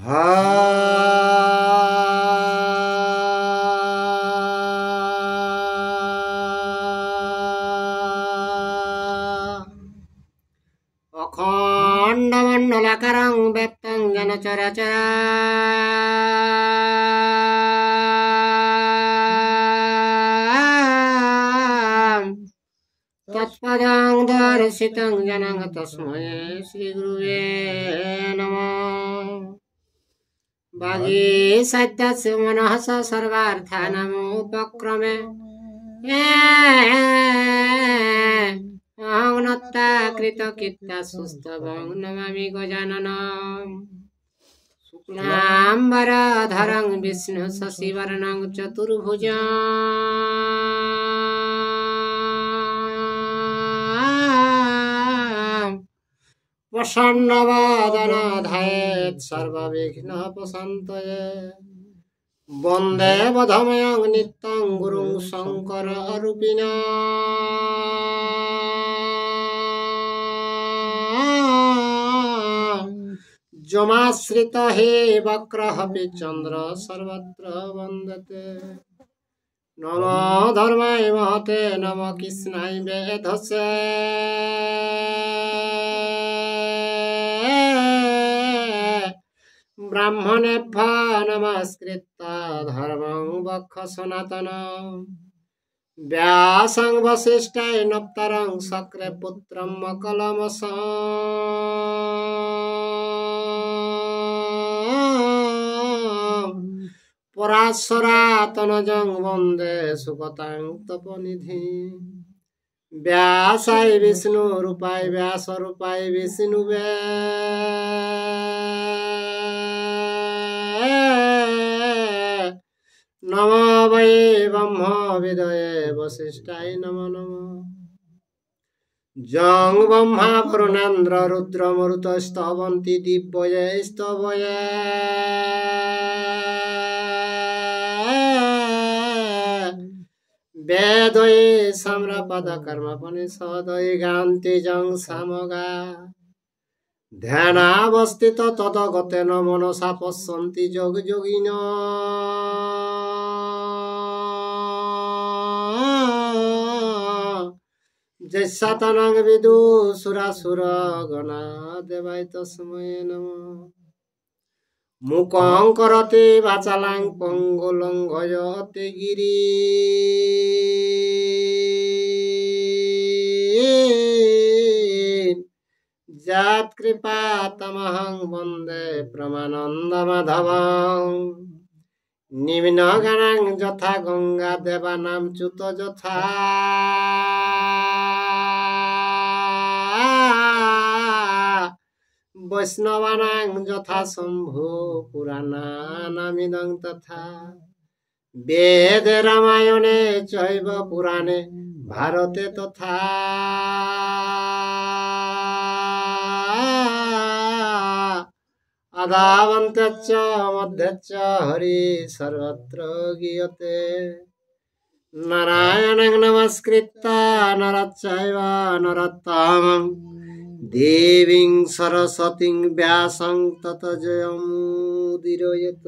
অখণ্ড মণ্ডলাকারং ব্যক্তং যেন চরাচরাম তৎপদং দর্শিতং যেন তস্मै শ্রীগুরুবে নমঃ। বাগী সত্যস্য মনঃ সর্বার্থানাম উপক্রমে অহং নত্তা কৃতকীর্তা সুস্তবং নমামি গজাননম। শুক্লাম্বরধরং বিষ্ণু শশিবর্ণং চতুর্ভুজং প্রসন্নবদনং ধ্যায়েৎ সর্ববিঘ্নোপশান্তয়ে। বন্দে বধময়ং নিত্যং গুরুং শঙ্কররূপিণঃ। যমাশ্রিত হে বক্রহপি চন্দ্র সর্বত্র বন্দতে। নমো ধর্মায় মহতে নমো কৃষ্ণায় বেধসে। ব্রাহ্মণেভ্যো নমস্কৃত্য ধর্মং বক্ষ সনাতনম। ব্যাসং বশিষ্ঠায় নপ্তারং শক্রে পুত্রম মকলমসং। পরাশরাতনজং বন্দে সুগতাং তপনিধি। ব্যাসায় বিষ্ণু রূপায় ব্যাস রূপায় বিষ্ণুবে। নমো বৈ ব্রহ্ম বিদয়ে বশিষ্ঠায় নমো নমঃ। যং ব্রহ্মা বরুণেন্দ্র রুদ্র মরুত স্তবন্তি দিব্যয়ে স্তবয়ে। বেদয়ে সাম্রপদ কর্মপনিষদয়ে গান্তি যং সামগা। ধ্যানাবস্থিত তদগতেন মনসা পশ্যন্তি যোগ যোগিনঃ। যস্যাতনং বিদুসুরাসুরগণা দেবায় তস্मै নমঃ। মূকং করোতি বাচালাং পঙ্গুলং লঙ্ঘয়তে গিরিম। যৎকৃপাতমহং বন্দে প্রমানন্দমাধবং। নিম্নগণং যথা গঙ্গা দেবানাং চ্যুত যথা। বৈষ্ণবানাং যথা শম্ভু পুরাণানামিদং তথা। বেদে রামায়ণে চৈব পুরাণে ভারতে তথা। আদাবন্ত্যচ্চ মধ্যচ্চ হরি সর্বত্র গীয়তে। নারায়ণং নমস্কৃত্য নরং চৈব নরোত্তমং। দেবীং সরস্বতীং ব্যাসং ততো জয়মুদীরয়েত।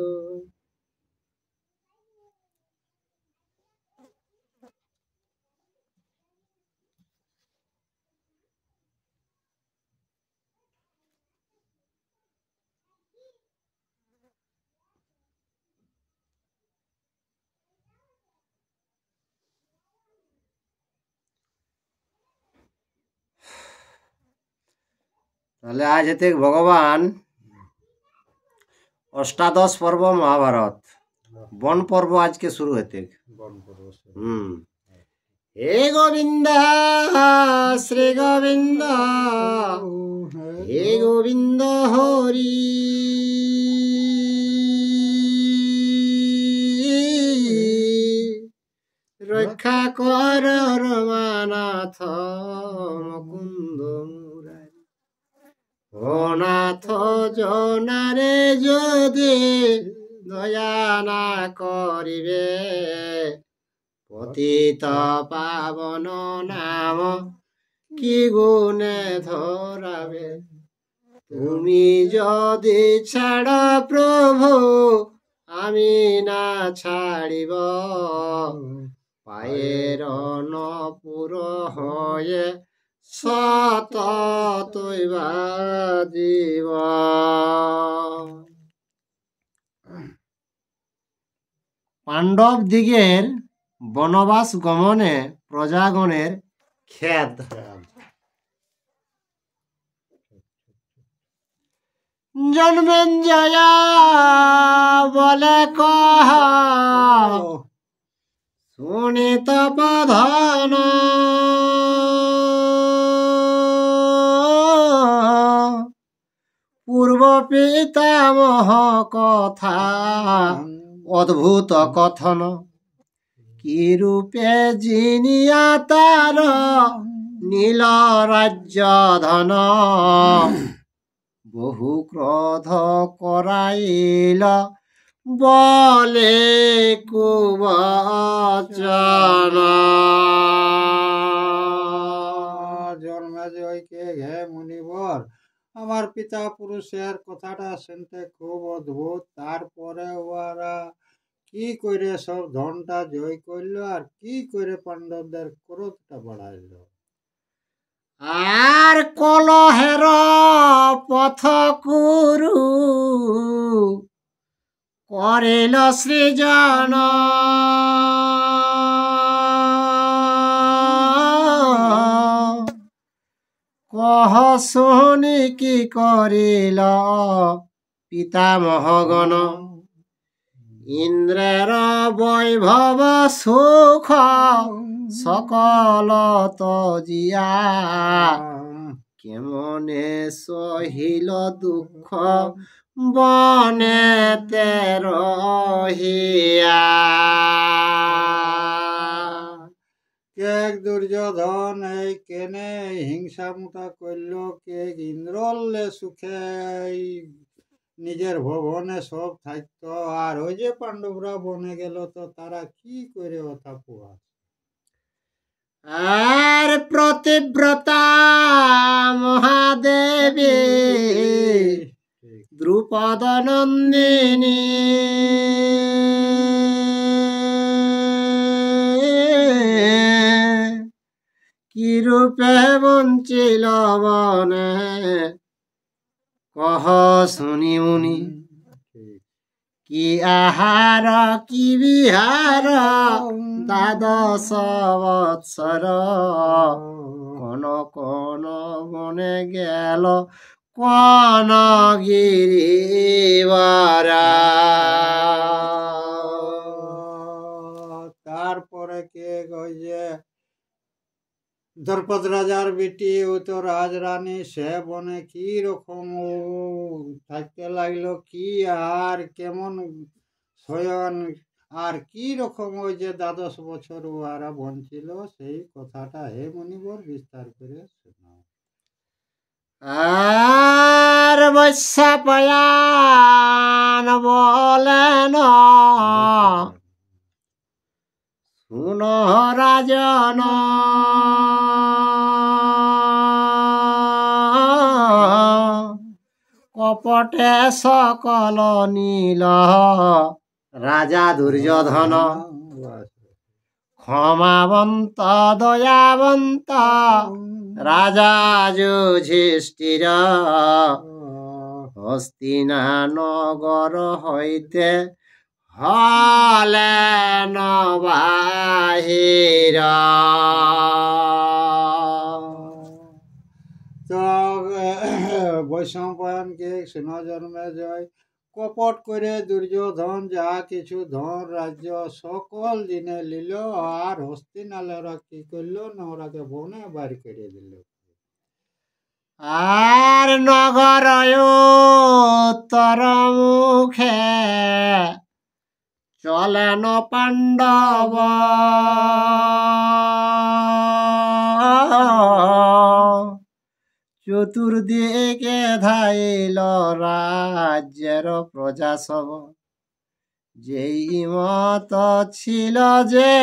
তাহলে আজ হেতে ভগবান অষ্টাদশ পর্ব মহাভারত বন পর্ব আজকে শুরু হতে। হে গোবিন্দ শ্রী গোবিন্দ হে গোবিন্দ হরি। রক্ষা কর রমানাথ মুকুন্দ মুরারি। অনাথ জনারে যদি দয়া না করিবে। পতিত পাবন নাম কি গুণে ধরাবে। তুমি যদি ছাড় প্রভু আমি না ছাড়িব, পায়ের নপুর হয়ে সততই বাজিব। পাণ্ডব দিগের বনবাস গমনে প্রজাগণের খেদ। জন্মেঞ্জয়া বলে কহ শুনিত প্রধান, পূর্ব পিতামহ কথা অদ্ভুত কথন, কি রূপে জিনিয়া তার নীল রাজ্য ধন, বহু ক্রোধ করাইল বলে কুবচন। জন্মেজয়কে হে মুনিবর, আমার পিতা পুরুষের কথাটা শুনতে খুব অদ্ভুত। তারপরে ওরা কি করে সব ধনটা জয় করলো আর কি করে পাণ্ডবদের ক্রোধটা বাড়াইলো? আর কলহের পথ কুরু করিল সৃজন, কহ শুনি কি করিল পিতামহগণ, ইন্দ্রের বৈভব সুখ সকল তজিয়া, কেমনে সহিল দুঃখ বনেতে রহিয়া। কে দুর্যোধন এই কেনে হিংসামুটা করল, কে ইন্দ্রলে সুখে নিজের ভবনে সব থাকতো, আর ওই যে পাণ্ডবরা বনে গেল তো তারা কি করে ওটা পোয়া। আর প্রতিব্রতা মহাদেবী দ্রুপদ নন্দিনী, কি রূপে বঞ্চিল বনে কহ শুনি মুনি, কি আহার কি বিহার দ্বাদশ বৎসর, কোন কোন বনে গেল কোন গিরিবরা। তারপরে কে কইছে দ্রৌপদ রাজার বেটি, ও তো রাজরানী, সে বনে কি রকম থাকতে লাগলো, কি আর কেমন শয়ন আর কি রকম ওই যে 12 বছর ওরা বঞ্চিল, সেই কথাটা হে মুনিবর বিস্তার করে শোনাও। আর বৈশ্যাপয়ান বলেন শুন রাজন, কপটে সকল নীল রাজা দুর্যোধন, ক্ষমাবন্ত দয়াবন্ত রাজা যুধিষ্ঠির, হস্তিনা নগর হইতে হলেন বাহির। তো বৈশম্পায়নকে সিংহ জন্মে জয় কপট করে দুর্যোধন যা কিছু ধন রাজ্য সকল দিনে নিল, আর হস্তিনালয়রা কি করলো না ওরাকে বনে বাড়ি করে দিল। আর নগর উত্তর মুখে চলেন পাণ্ডব, চতুর্দিকে ধাইল রাজ্যের প্রজা সব, যেই মত ছিল যে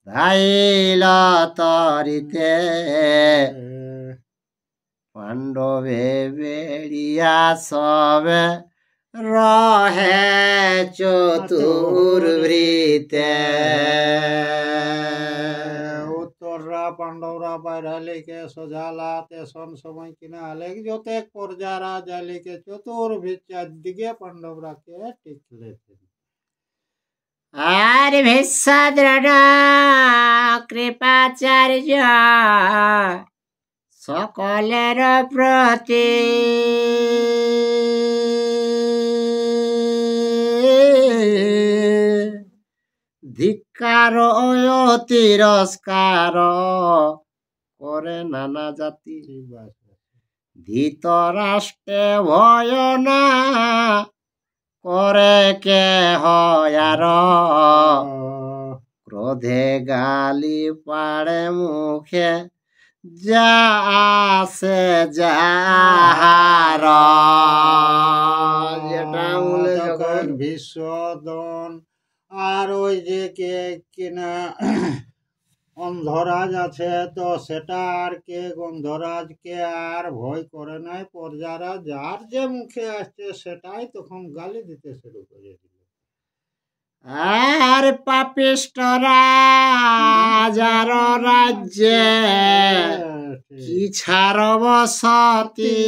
ধাইল তরিতে, পাণ্ডবে বেড়িয়া সবে রহে চতুর্ভৃতে। উত্তররা পাণ্ডবরা বাইরালিকে সোজালা তেসন সময় কিনা আলেক যতেক পর্যারা জালিকে চতুর্ভৃত চারদিকে পাণ্ডবরাকে টিকলেছেন। আর ভীষ্মদ্রোণ কৃপাচার্য সকলের প্রতি ধিক্কার ও তিরস্কার করে নানা জাতি। ধৃতরাষ্ট্রে ভয় না করে কে হয়ার, ক্রোধে গালি পাড়ে মুখে যা আসে যাহার। যেটা বলে যখন ভীষ্মদন আর ওই যে কে কিনা অন্ধরাজ আছে, তো সেটা আর কে গন্ধরাজকে আর ভয় করে নাই। পর্যারা যার যে মুখে আসছে সেটাই তখন গালি দিতে শুরু করে দিল। আর পাপিষ্ট রাজার রাজ্যে কি ছাড়ব সতী,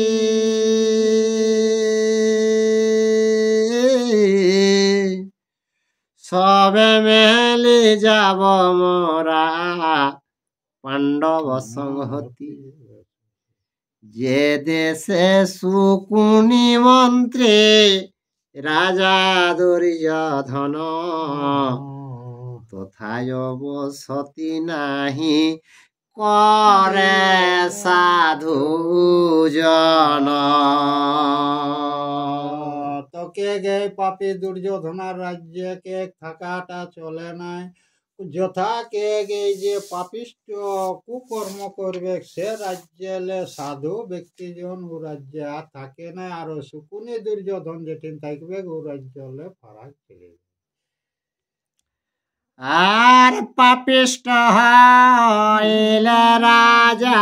সবে মেলি যাব মোরা পাণ্ডব সংহতি। যে দেশে সুকুনি মন্ত্রী রাজা দুর্যোধন, তথায় বসতি নাহি করে সাধু জন। তো কে গে পাপী দুর্যোধনার রাজ্যে কে থাকাটা চলে নাই। যথা কে গে যে পাপিষ্ট কুকর্ম করবে সে রাজ্যে সাধু ব্যক্তিজন ও রাজ্যে আর থাকে না। আর সুকুনি দুর্যোধন যেটিন থাকবে ও রাজ্যে ফারাক চলে। আর পাপিষ্ট হইলে রাজা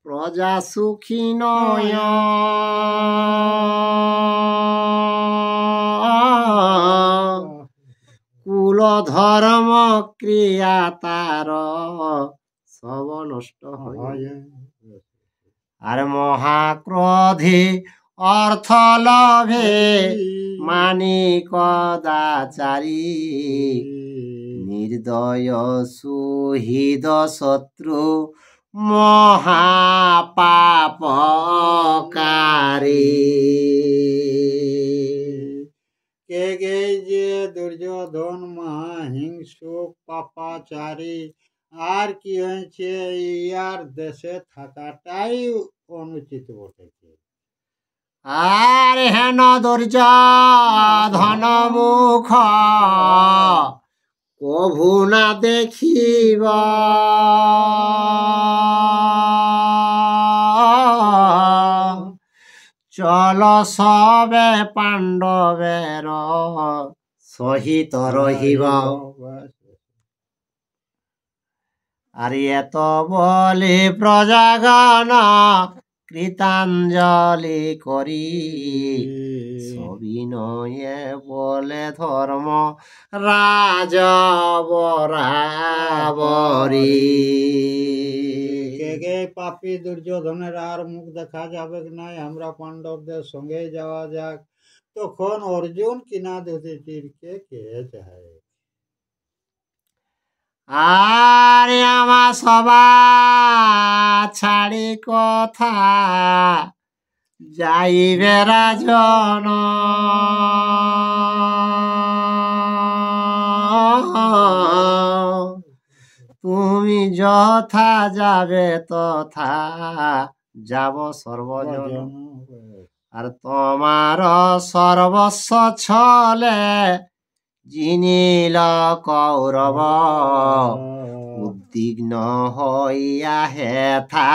প্রজা সুখী নয়, কুল ধর্ম ক্রিয়া তার সব নষ্ট হয়। আর মহাক্রোধী অর্থ লভে মানি কদাচারী, নির্দয় সুহৃদ শত্রু মহাপাপকারী। কে গে যে দুর্যোধন মহাহিংসুক পাপাচারী। আর কি হয়েছে, ইয়ার দেশে থাকাটাই অনুচিত বটে। আর হেন দুর্যোধন মুখ কভু না দেখিব, চল সবে পাণ্ডবের সহিত রহিব। আর এত বলি প্রজাগণ কৃতাঞ্জলি করি, সবিনয়ে বলে ধর্ম রাজ বরাবরি। কে গে পাপী দুর্যোধনের আর মুখ দেখা যাবে নাই, আমরা পাণ্ডবদের সঙ্গে যাওয়া যাক। তখন অর্জুন কিনা যুধিষ্ঠিরকে কে চায়। আর আমার সবা ছাড়ি কথা যাইবে রাজন, তুমি যথা যাবে তথা যাব সর্বজন। আর তোমার সর্বস্ব ছলে জিনিল কৌরব, উদ্বিগ্ন হইয়া হেথা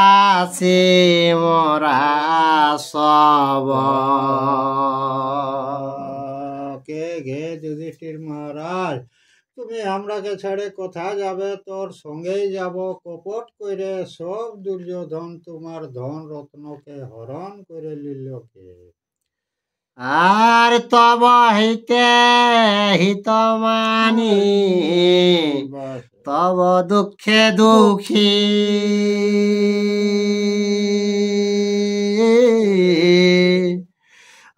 আসে মোরা সব। কে গে যুধিষ্ঠির মহারাজ, তুমি আমরাকে ছেড়ে কোথায় যাবে? তোর সঙ্গেই যাব। কপট করে সব দুর্যোধন তোমার ধন রত্নকে হরণ করে নিল কে? আর তব হিতে হিত মানি বাস তব দুঃখে দুঃখী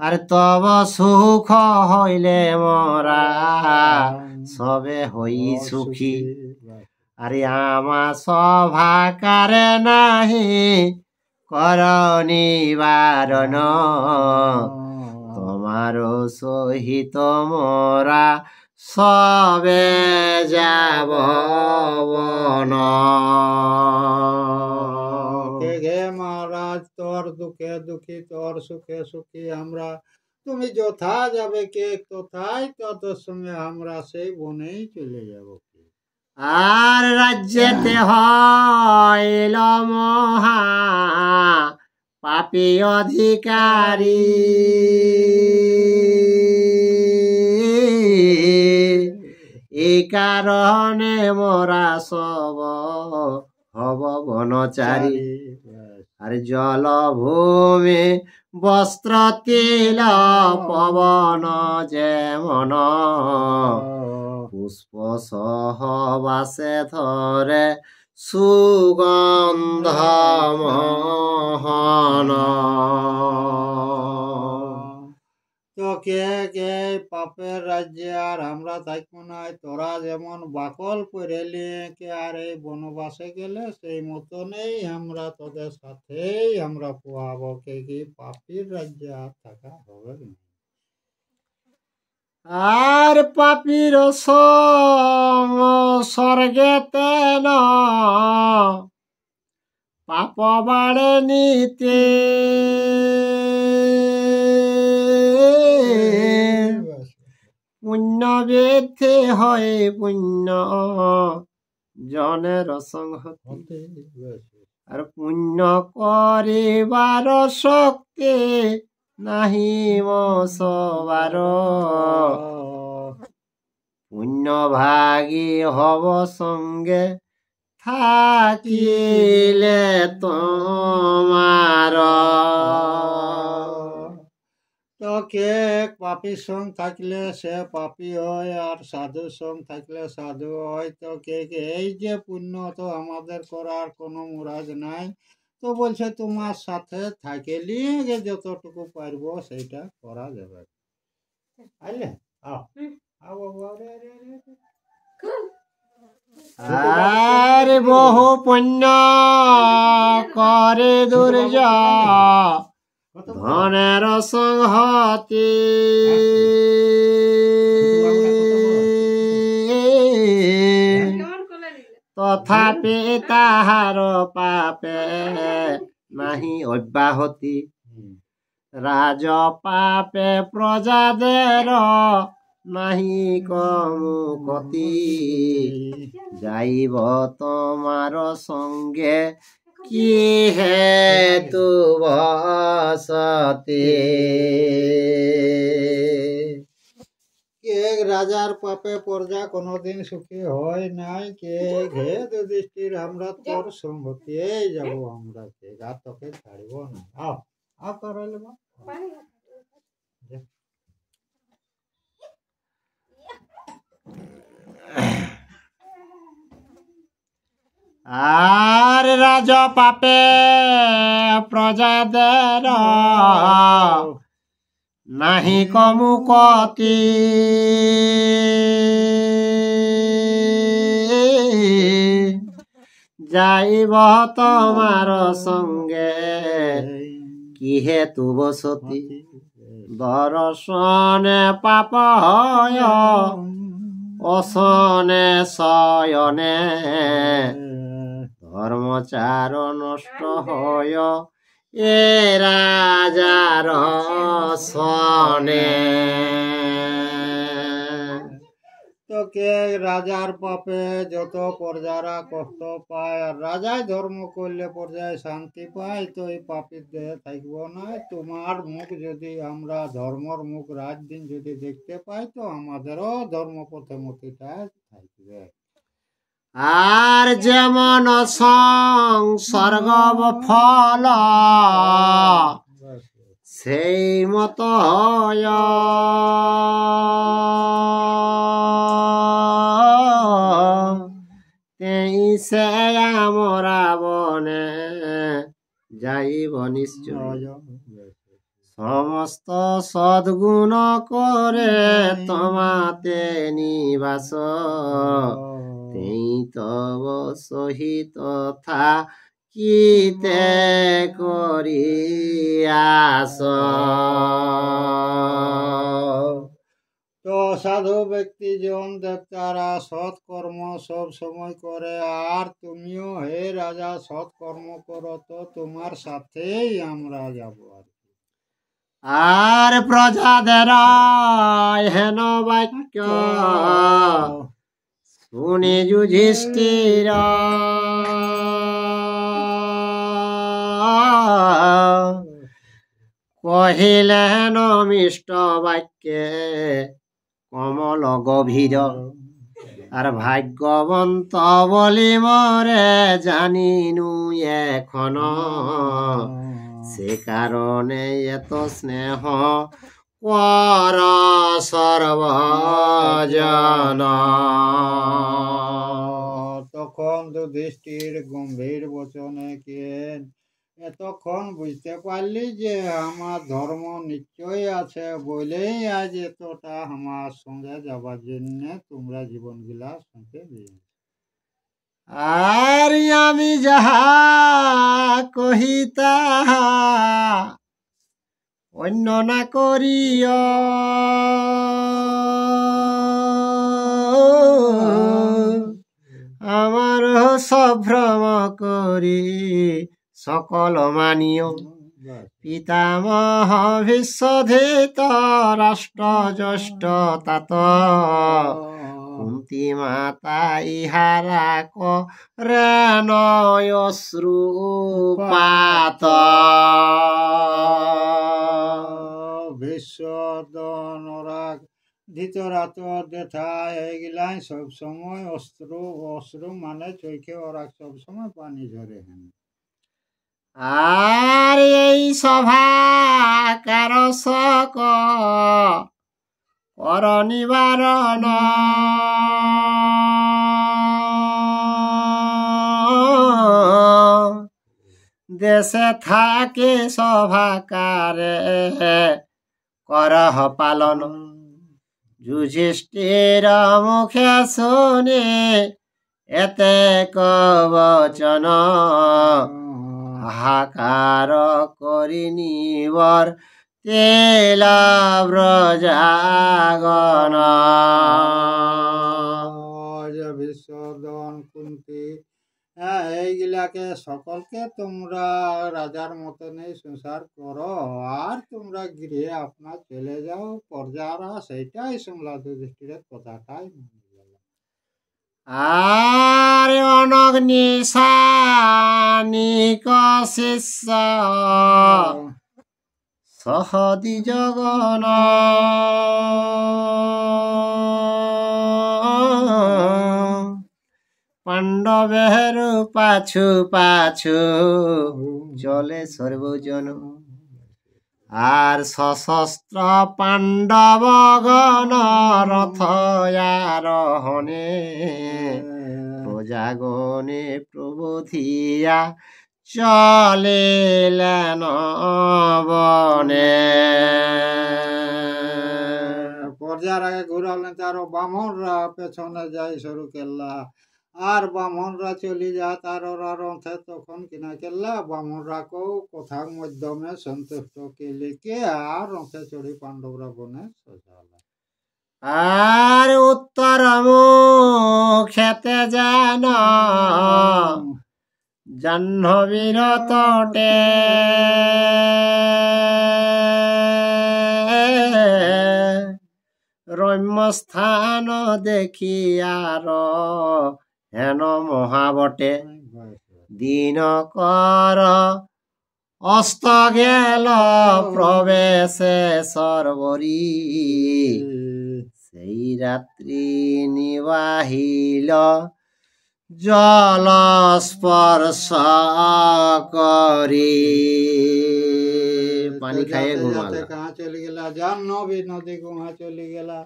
আর তব সুখ হইলে মরা সবে হই সুখী। আরে আমা সভাকারে নাহি কর নিবারণ তোমার সহিত মোরা সবে যাব বন। হে মহারাজ, তোর দুঃখে দুঃখী তোর সুখে সুখী আমরা। তুমি যথা যাবে কে তথায় তোর সঙ্গে আমরা সেই বনেই চলে যাব। আর রাজ্যেতে হইল মহা পাপী অধিকারী এই কারণে মোরা সব হব বনচারী। আর জলভূমি বস্ত্র তিল পবন যেমন পুষ্প সহবাসে ধরে সুগন্ধ মোহন। তো কে কে পাপের রাজ্যে আর আমরা থাকবো না। তোরা যেমন বাকল পরেলি কে আর এই বনবাসে গেলে সেই মতনই আমরা তোদের সাথেই আমরা পোয়াবো। কে কি পাপীর রাজ্যে আর থাকা হবে না। আর পাপীর স্বর্গেতে ন পাপ বাড়ে নিতে পুণ্য বৃদ্ধি হয় পুণ্য জনের সংহতি। আর পুণ্য করিবার শক্তি নাহি মসবার পুণ্য ভাগী হব সঙ্গে থাকিলে তোমার। তো কে পাপীর সঙ্গ থাকলে সে পাপী হয় আর সাধুর সঙ্গ থাকলে সাধু হয়। তো কে এই যে পুণ্য তো আমাদের করার কোনো মুরাদ নাই। তো বলছে তোমার সাথে থাকেলি যতটুকু পারবো সেইটা করা যাবে। আইলে আর বহু পুণ্য করে দুর্য ধনের সংহতি তথাপি তাহার পাপে নাহি অব্যাহতি। রাজ পাপে প্রজাদের নাহি কমুকতি যাইব তোমার সঙ্গে কি হেতু বসতি। কে রাজার পাপে প্রজা কোনোদিন সুখী হয় নাই। কে ঘে যুধিষ্ঠির আমরা তোর সঙ্গতি যাব আমরা। কে গা তোকে ছাড়ব না। আও করাইলে আর রাজ পাপে প্রজাদের নাহি কমুকতি যাইব তোমার সঙ্গে কি হেতু বসতি। দর্শনে পাপ হয় অসনে শয়নে ধর্মচার নষ্ট হয় এ রাজার সনে। তো কে রাজার পাপে যত প্রজারা কষ্ট পায়, আর রাজায় ধর্ম করলে প্রজায় শান্তি পায়, তো এই পাপের দেহে থাকবো না। তোমার মুখ যদি আমরা ধর্মর মুখ রাত দিন যদি দেখতে পাই, তো আমাদেরও ধর্মপথে মতিটা থাকবে। আর যেমন সংসর্গ ফল সেই মতো হয়, তেই সে আমরা বনে যাইব নিশ্চয়। সমস্ত সদ্গুণ করে তোমাতে নিবাস, তেই তব সহিত থাকিতে করিয়াস। তো সাধু ব্যক্তি জন দেবতারা সৎকর্ম সব সময় করে, আর তুমিও হে রাজা সৎকর্ম করো, তো তোমার সাথেই আমরা যাব। আর প্রজাদের হেন বাক্য শুনি যুধিষ্ঠির কহিলেন মিষ্ট বাক্যে কমল গভীর, আর ভাগ্যবন্ত বলি মরে জানিনু এখন, সে কারণে এত স্নেহ কর সর্বজন। তখন যুধিষ্ঠির গম্ভীর বচনে কেন এতক্ষণ বুঝতে পারলি যে আমার ধর্ম নিশ্চয় আছে বলেই আজ এতটা আমার সঙ্গে যাবার জন্য তোমরা জীবন গিলা সঙ্গে দিয়ে। আর আমি যাহা কহি তাহা অন্য না করিও, আমার সভ্রম করি সকল মানিও। পিতামহ বিশ্বধিত রাষ্ট্র জ্যেষ্ঠ তাত, কুন্তি মাতা ইহারা করে অশ্রুপাত। বিশ্বদনরাগ ধৃতরাষ্ট্র দেখা এগুলাই সবসময় অশ্রু মানে চোখে ওরা সবসময় পানি ঝরে। আর এই সভা কারসক কর নিবারণ, দেশে থাকে সভাকারে করহ পালন। যুধিষ্ঠির মুখে শুনে এতে কবচন, হাহাকার করি নিবর তেল ব্রজাগণ। বিশ্বদন কুন্তি এইগুলাকে সকলকে তোমরা রাজার মতনই সংসার করো, আর তোমরা গৃহে আপনার চলে যাও, প্রজারা সেইটাই শুনলা যুধিষ্ঠিরের কথাটাই। আর অনগ্নি সানিক শিষ্য সহদি জগন, পাণ্ডবের পাছু পাছু চলে সর্বজন। আর সশস্ত্র পাণ্ডবগণ রথ আরোহণে, প্রজাগণে প্রবোধিয়া চলিলেন বনে। প্রজার আগে ঘুরালেন, তারও বামনরা পেছনে যায় সরু কেল্লা, আর বামনরা চলি যায় তার ওরা রথে। তখন কিনা কেল্লা বামনরাকেও কথার মাধ্যমে সন্তুষ্ট কেলিকে আর রথে চড়ি পাণ্ডবরা বনে সোজালা। আর উত্তর মুখেতে যেন জাহ্নবীর তটে, রম্য স্থান দেখিয়ার হেন মহাবটে দিন কর অস্ত গেল প্রবেশে সর্বরি সেই রাত্রি নিবাহিল জল স্পর্শ করি पानी खाए घुमाला कहाँ चली गेला जाह्नवी नदी वहाँ चली गेला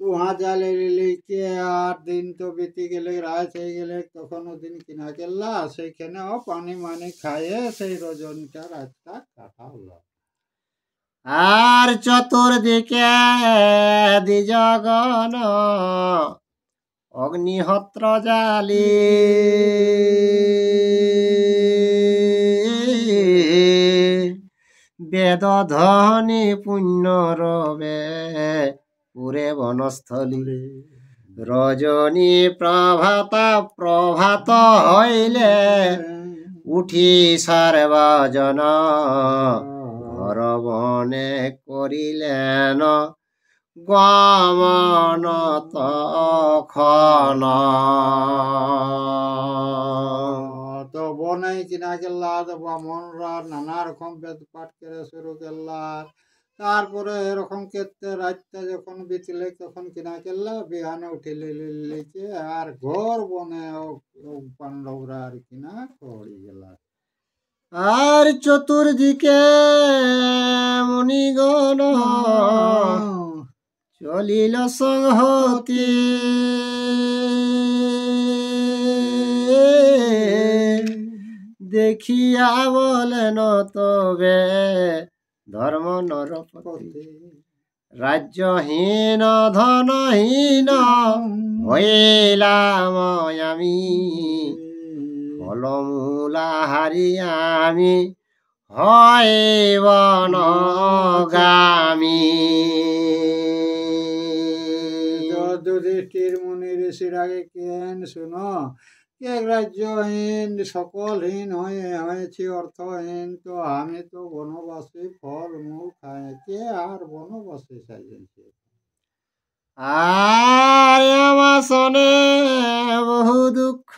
वहाँ जाले लेके 8 दिन तो बीती गेले रात হয়ে গেলে তখনও দিন কিনা গেলা সেইখানে পানি মানি খায়ে সেই রজনীটা রাতটা কাটা হলো আর চতুর্দিকে দ্বিজগণ অগ্নিহোত্র জালি বেদ ধ্বনি পুণ্য রবে পুরে বনস্থলী রজনী প্রভাত হইলে উঠি সর্বজন ঘর বনে করিলেন গমন তখন তো বনে কিনা গেলা তো ব্রাহ্মণরা নানা রকম বেদ পাঠ করে শুরু করলা তারপরে এরকম ক্ষেত্রে রাতটা যখন বিতলে তখন কিনা গেলা বিহানে উঠিলে লিখে আর ঘর বনে পাণ্ডবরা আর কিনা পড়ে গেলা আর চতুর্দিকে মুনিগণ চলিল সংহতি দেখিয়া বলেন তবে ধর্ম নরপতি রাজ্যহীন ধনহীন হইলাম আমি ফলমূলা হারি আমি হইবনগামী যুধিষ্ঠির মুনি ঋষির আগে কেন শুনো কে রাজ্যহীন সকলহীন হয়েছি অর্থহীন তো আমি তো বনবাসী ফল মূল খাই কে আর বনবাসী সাজিয়েছে আর আমার শোনে বহু দুঃখ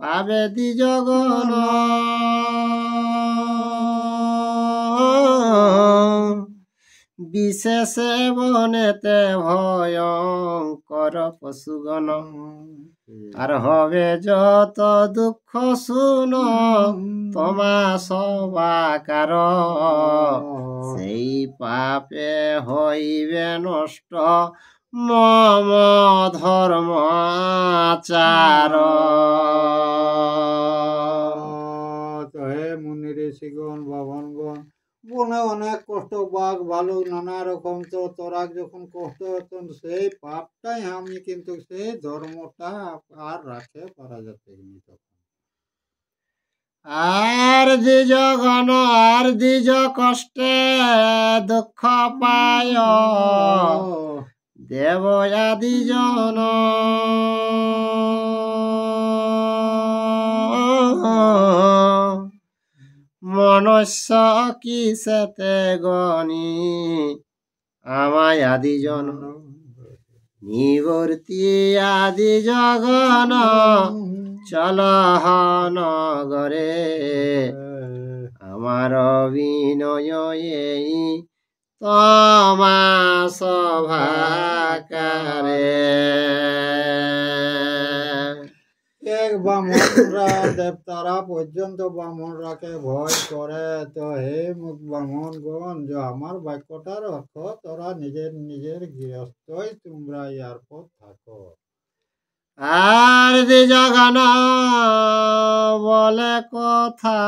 পাবে দ্বিজগণ বিশেষে বনেতে ভয়ঙ্কর পশুগণ আর হবে যত দুঃখ শুন তোমা সবাকার সেই পাপে হইবে নষ্ট মম ধর্ম আচার তো হে মুনি ঋষিগণ বাবনগণ বনে অনেক কষ্ট বাঘ ভালুক নানা রকম তো তোরা যখন কষ্ট হতো সেই পাপটাই আমি কিন্তু সেই ধর্মটা আর রাখে পারা যাচ্ছে তখন আর দ্বিজগণ আর দ্বিজ কষ্টে দুঃখ পায় দেবয়াদি জন মনুষ্য কি সেতে গণি আমায় আদি জন নিবর্তি আদি জগন চলহ নগরে আমার বিনয় এই তোমা সভাকারে এক ব্রাহ্মণরা দেবতারা পর্যন্ত ব্রাহ্মণরাকে ভয় করে তো হে ব্রাহ্মণগণ যে আমার বাক্যটা রাখো তোরা নিজের নিজের গৃহস্থই তোমরা ইয়ার পর থাকো আর দ্বিজগণ বলে কথা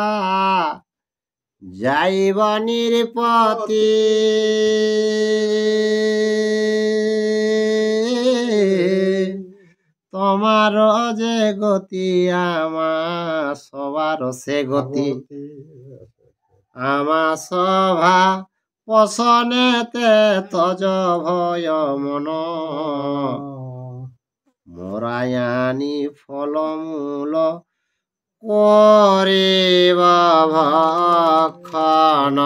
যাইব নিরপতি তোমার যে গতি আমার সবার সে গতি আমার সভা পশনেতে তজ ভয় মন মরায়ানি ফলমূল করিব ভক্ষণ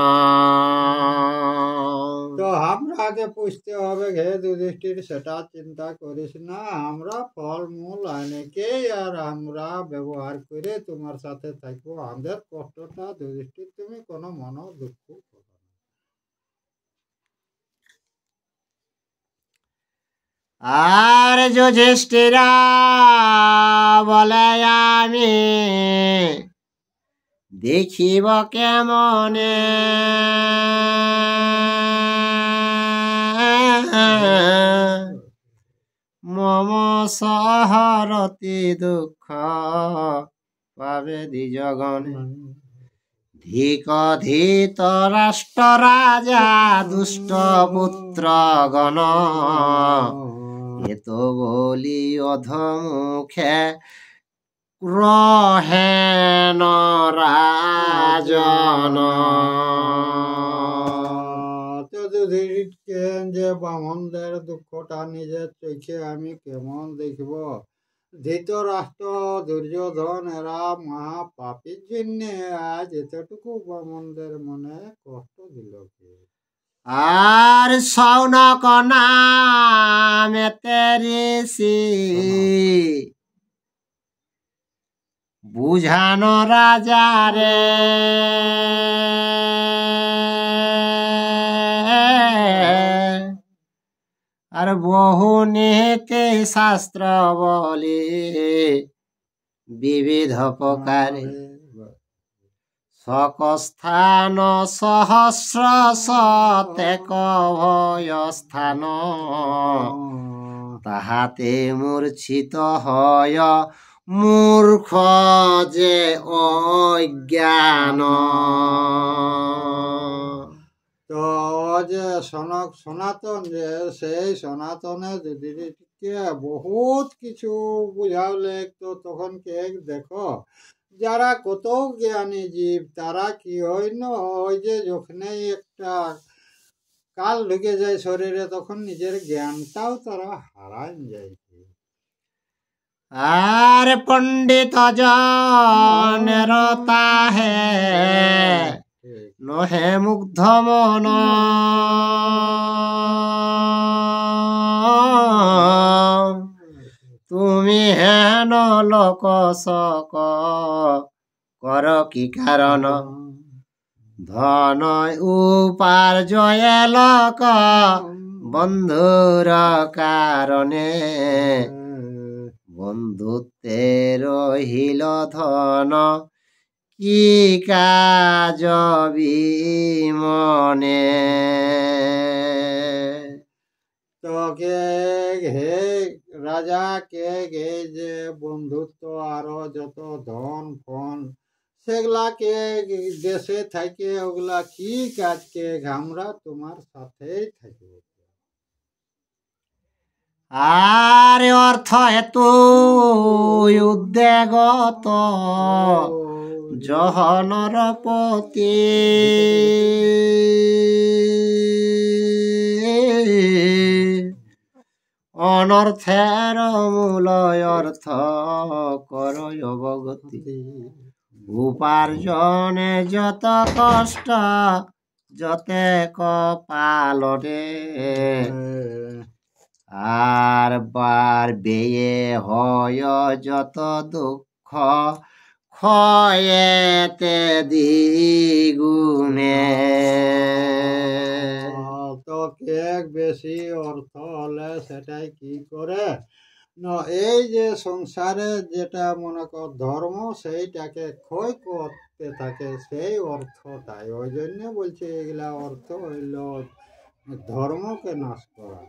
তো আমরাকে পুষতে হবে হে যুধিষ্ঠির, সেটা চিন্তা করিস না। আমরা ফলমূল অনেকেই আর আমরা ব্যবহার করে তোমার সাথে থাকবো। আমাদের কষ্টটা যুধিষ্ঠির তুমি কোনো মনো দুঃখ করো না। আর যুধিষ্ঠিরা বলে আমি দেখিব কেমনে মম সহরতি দুঃখ পাবে দ্বিজগণে ধিক ধিত রাষ্ট্র রাজা দুষ্ট পুত্র গণ এত বলি অধমুখে রহেন রাজন। যে ব্রাহ্মণদের দুঃখটা নিজের চোখে আমি কেমন দেখব। ধৃতরাষ্ট্র দুর্যোধন এরা মহাপাপীর জন্য আজ এতটুকু ব্রাহ্মণদের মনে কষ্ট দিল কে? আর সৌনক নামেতে ঋষি বুঝানো রাজারে আর বহু নীতি শাস্ত্র বলি বিবিধ প্রকারে সকস্থান সহস্র শতেক ভয় স্থান তাহাতে মূর্ছিত হয় মূর্খ যে অজ্ঞান। তো যে সনাতন যে সেই সনাতনে যদি বহুত কিছু বুঝালে, তো তখন কে দেখো যারা কত জ্ঞানী জীব তারা কি হয় না, ওই যে যখনই একটা কাল ঢুকে যায় শরীরে তখন নিজের জ্ঞানটাও তারা হারায় যায়। আর পণ্ডিত জনের তাহে নহে মুগ্ধ মন তুমি হেন লোক শোক কর কি কারণ ধন উপার্জয় লোক বন্ধুর কারণে বন্ধুত্বে রহিল ধন কি কাজ বিমনে। তো কে হে রাজা কে গে যে বন্ধুত্ব আরো যত ধন ফন সেগুলাকে দেশে থাকে ওগুলা কি কাজকে আমরা তোমার সাথেই থাকবো। আর অর্থ হেতু উদ্বেগত জহনর পতি অনর্থের মূল অর্থ কর অবগতি উপার্জনে যত কষ্ট যতে কপালরে আর বার বেয়ে হয় যত দুঃখ ক্ষয়েতে দ্বিগুণে। তো কেক বেশি অর্থ হলে সেটাই কি করে না, এই যে সংসারে যেটা মনে কর ধর্ম সেইটাকে ক্ষয় করতে থাকে সেই অর্থটাই। ওই জন্য বলছে এগুলা অর্থ হইল ধর্মকে নাশ করা।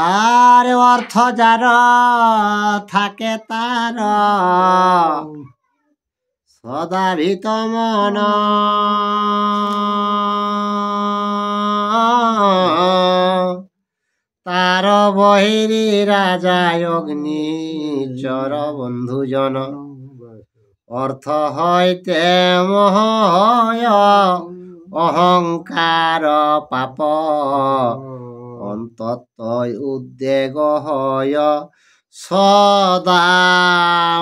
আর অর্থ যার থাকে তার সদাভিত মন তার বহিরি রাজা অগ্নি চর বন্ধুজন অর্থ হইতে মোহ অহংকার পাপ অন্তত উদ্বেগ হয় সদা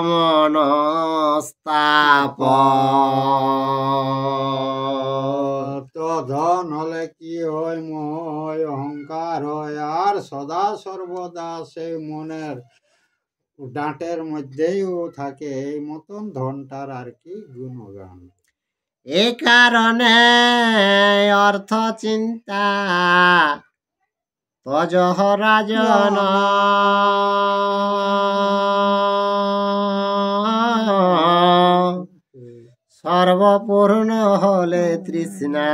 মনস্তাপ। তো ধন হলে কি হয়, মোহ হয়, অহংকার হয়, আর সদা সর্বদা সেই মনের ডাঁটের মধ্যেও থাকে এই মতন ধনটার আর কি গুণগান। এ কারণে অর্থ চিন্তা তজহ রাজন, সর্বপূর্ণ হলে তৃষ্ণা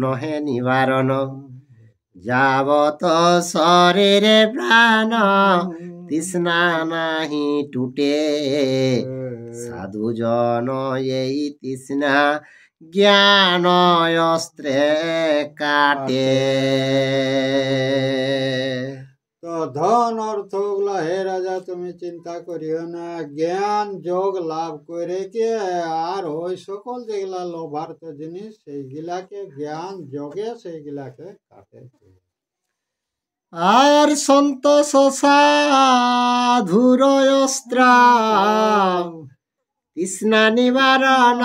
নহে নিবারণ। যাবত শরীরে প্রাণ তৃষ্ণা নাহি টুটে, সাধুজন এই তৃষ্ণা জ্ঞান অস্ত্রে কাটে। তো ধন অর্থ গুলা হে রাজা তুমি চিন্তা করিও না, জ্ঞান যোগ লাভ করে কে আর ওই সকল যেগুলা লোভার্থ জিনিস সেইগুলাকে জ্ঞান যোগে সেইগুলাকে কাটে। আর সন্তোষ সাধুর অস্ত্র তৃষ্ণা নিবারণ,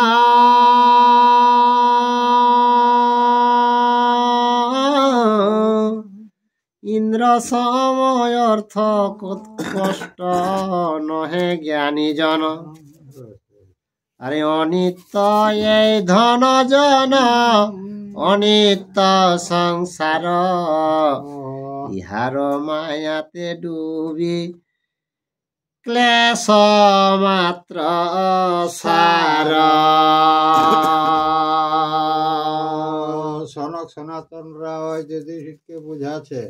ইন্দ্র সময় অর্থ কষ্ট নহে জ্ঞানী জন। আরে অনিত্য এই ধন জন, অনিত্য সংসার, ইহার মায়াতে ডুবি ক্লেশ মাত্র সার। সনক সনাতন রায় যুধিষ্ঠিরকে বুঝাচ্ছে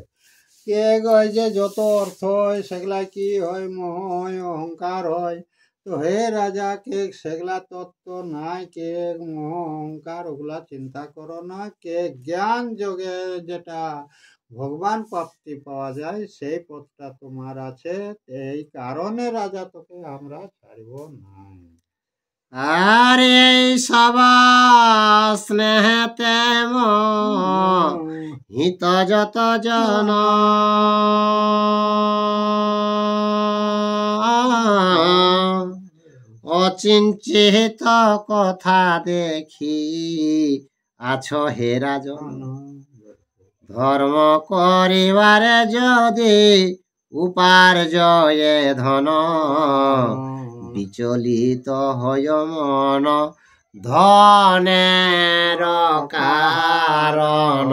কে গয় যে যত অর্থ হয় সেগুলা কি হয়, মোহ হয়, অহংকার হয়। তো হে রাজা কে সেগুলা তত্ত্ব নাই, কে মোহ অহংকার ওগুলা চিন্তা করো না, কে জ্ঞান যোগে যেটা ভগবান প্রাপ্তি পাওয়া যায় সেই পথটা তোমার আছে। এই কারণে রাজা তোকে আমরা ছাড়ব না। আর এই সব স্নেহতে হিত যত জন, অচিন্তিত কথা দেখি আছো হে রাজন। ধর্ম করিবারে যদি উপার্জয়ে ধন, বিচলিত হয় মন ধনের কারণ।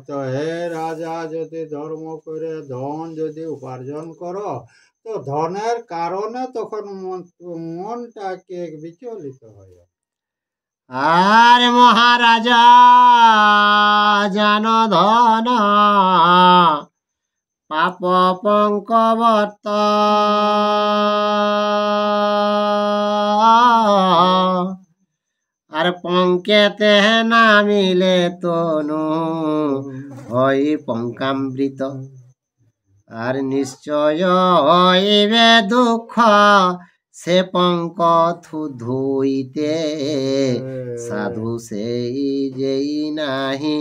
তো হে রাজা যদি ধর্ম করে ধন যদি উপার্জন করো, তো ধনের কারণে তখন মনটাকে বিচলিত হয়। আর মহারাজা জান ধন পাপ পঙ্কবর্ত, আর পঙ্কেতে নামিলে তনু হই পঙ্কামৃত। আর নিশ্চয় হইবে দুঃখ সে পঙ্ক ধুইতে, সাধু সেই যেই নাহি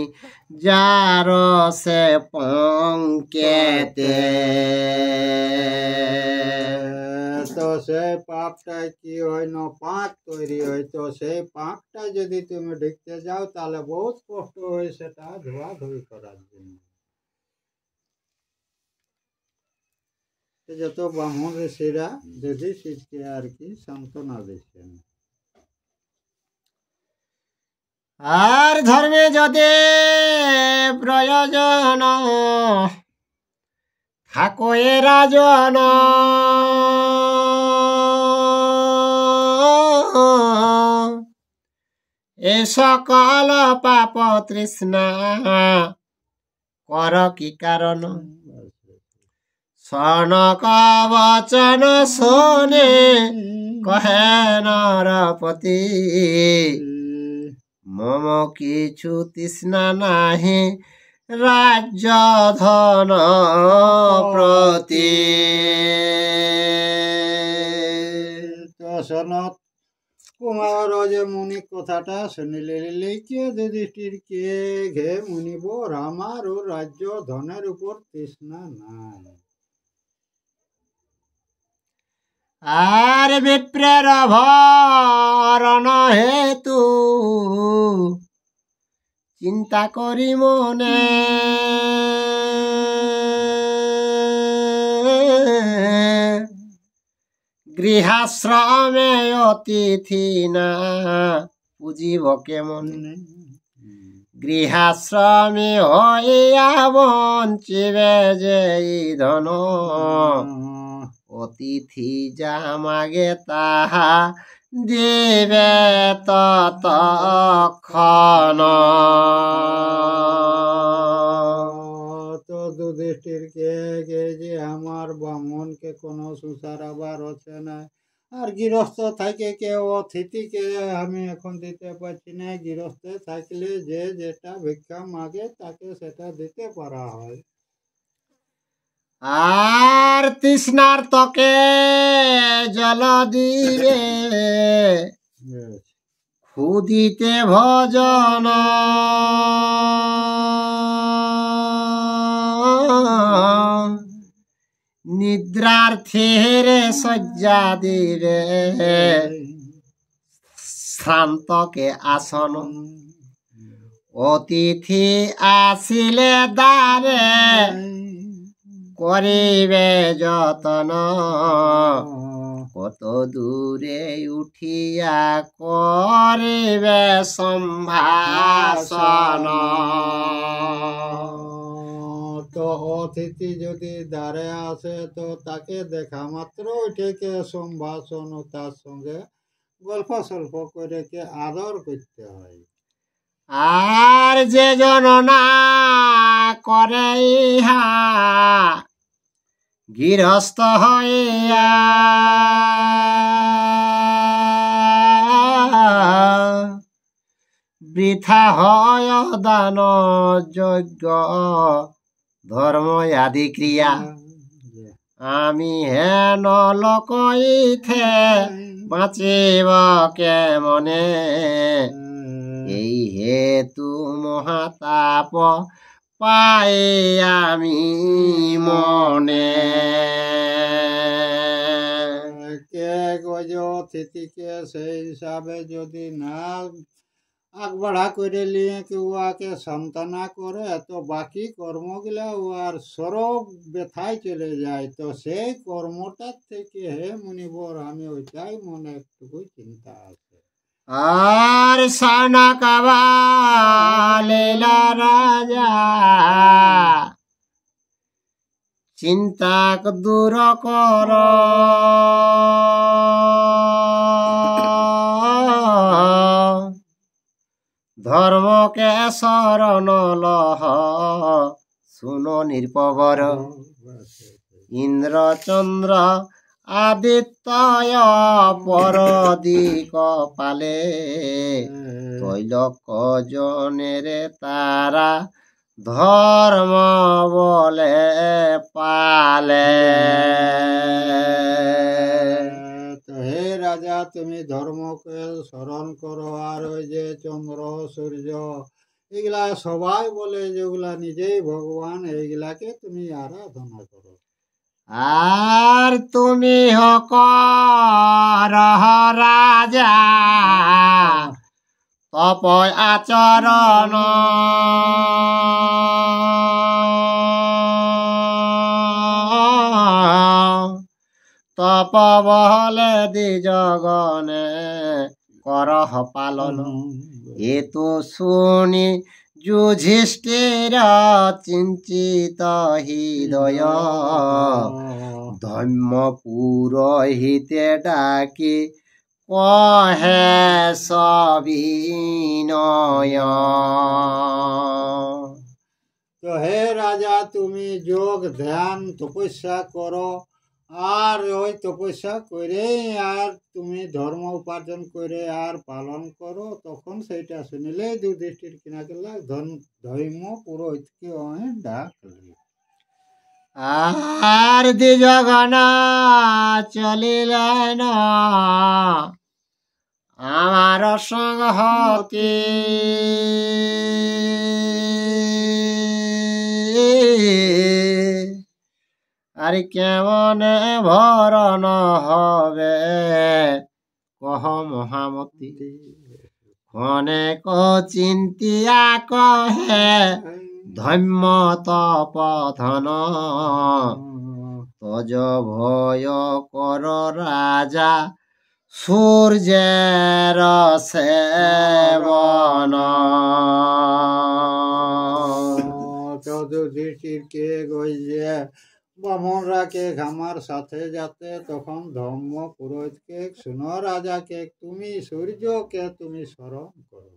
যার সে পঙ্কেতে। তো সেই পাপটা কি হয় না, পাপ তৈরি হয়। তো সেই পাপটা যদি তুমি ঢুকতে যাও তাহলে বহুত কষ্ট হয় সেটা ধোয়াধুয়ি করার জন্য। যত ব্রাহ্মণ ঋষিরা যুধিষ্ঠিরকে আর কি সান্ত্বনা দিচ্ছেন। আর ধর্মে যদি প্রয়োজন থাকো এ রাজন, এ সকল পাপ তৃষ্ণা কর কি কারণ। সনক বচন শোনে কহে নরপতি, মম কিছু তৃষ্ণা নাহি রাজ্য ধন প্রতি। তো সনত কুমার যে মুনি কথাটা শুনিলে লিখে যুধিষ্ঠির কে ঘে মুনিব, আমার ও রাজ্য ধনের উপর তৃষ্ণা নাই। আর বিপ্রের ভরণ হেতু চিন্তা করি মনে গৃহাশ্রমে অতিথি না পুজিব কেমন গৃহাশ্রমে হইয়া বঞ্চিবে যে ধন অতিথি যা মাগে তাহা দিবে ততক্ষণ। তো যুধিষ্ঠির কে যে আমার ব্রাহ্মণকে কোনো সুসারাবার হচ্ছে না, আর গৃহস্থ থাকে কেউ অতিথিকে আমি এখন দিতে পারছি না। গৃহস্থে থাকলে যে যেটা ভিক্ষা মাগে তাকে সেটা দিতে পারা হয়। আর তৃষ্ণার তকে জল দিবে ক্ষুদিতে ভজন নিদ্রার্থের শয্যা দিবে শ্রান্তকে আসন অতিথি আসিলে দ্বারে করিবে যতন কত দূরে উঠিয়া করিবে সম্ভাষণ। তো অতিথি যদি দ্বারে আসে তো তাকে দেখা মাত্র উঠেকে সম্ভাষণ তার সঙ্গে গল্প সল্প করে কে আদর করতে হয়। আর যে জননা করে ইহা গৃহস্থ হইয়া বৃথা হয় দান যজ্ঞ ধর্ম আদি ক্রিয়া আমি হেন লোকইথে বাঁচিব কেমনে এই হেতু মহাতাপ পাই আমি মনে। কে গজ অতিথিকে সেই হিসাবে যদি না আগবাড়া করে নিয়ে কেউ আকে সান্ত্বনা করে তো বাকি কর্মগুলা আর সরব ব্যথায় চলে যায়। তো সেই কর্মটার থেকে হে মুনিবর আমি ওইটাই মনে একটুকু চিন্তা আছে। আর সানকাবালিলা রাজা চিন্তা দূর কর ধর্মকে শরণ লহ শুনো নির্পবর ইন্দ্রচন্দ্র আদিত্য পরদিক পালে তৈলক জনের তারা ধর্ম বলে পালে। তো হে রাজা তুমি ধর্মকে স্মরণ করো আর ওই যে চন্দ্র সূর্য এগুলা সবাই বলে যেগুলা নিজেই ভগবান এইগুলাকে তুমি আরাধনা করো। আর তুমি হক রাজা তপ আচরণ তপ বহলে দ্বিজগণে করহ পালন এ তো শুনি যুধিষ্ঠির চিন্তিত হৃদয় ধর্ম পুরোহিতে ডাকি কহে সবিনয়। তো হে রাজা তুমি যোগ ধ্যান তপস্যা করো আর ওই তপস্যা করে আর তুমি ধর্ম উপার্জন করে আর পালন করো তখন সেইটা শুনিলে যুধিষ্ঠির কিনা করলা ধর্ম পুরোহিতকে ডাকলি। আর দ্বিজগণ চলিলেন আমার সংহতি আর কেমনে ভরণ হবে কহ মহামতি। অনেক চিন্তিয়া কহে ধম্য তপধন, তজ ভয় কর রাজা সূর্যের সেবন। যুধিষ্ঠিরকে কইছে বামনরাকে আমার সাথে যাতে, তখন ধর্ম পুরোহিতকে শুনো রাজাকে তুমি সূর্যকে তুমি স্মরণ করো।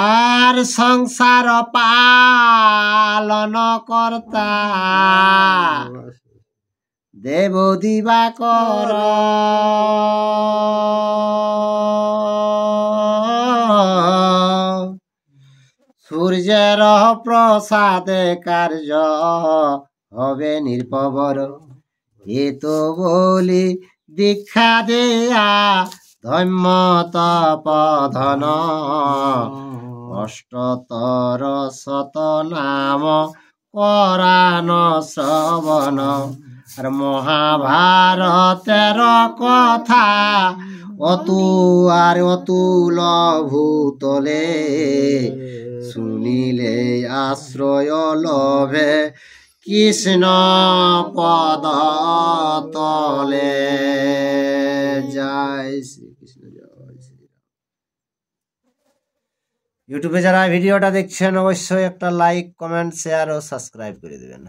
আর সংসার পালন কর্তা দেব দিবাকর, সূর্যের প্রসাদে কার্য হবে নির্ভর। এ তো বলি দীক্ষা দেয়া ধম্য তপধন, অষ্টতর শত নাম করান শ্রবণ। আর মহাভারতের কথা অতুল ভূতলে, শুনিলে আশ্রয় লভে কৃষ্ণ পদ তলে। জয় শ্রীকৃষ্ণ, জয় শ্রীরাম। ইউটিউবে যারা ভিডিওটা দেখছেন অবশ্যই একটা লাইক, কমেন্ট, শেয়ার ও সাবস্ক্রাইব করে দেবেন।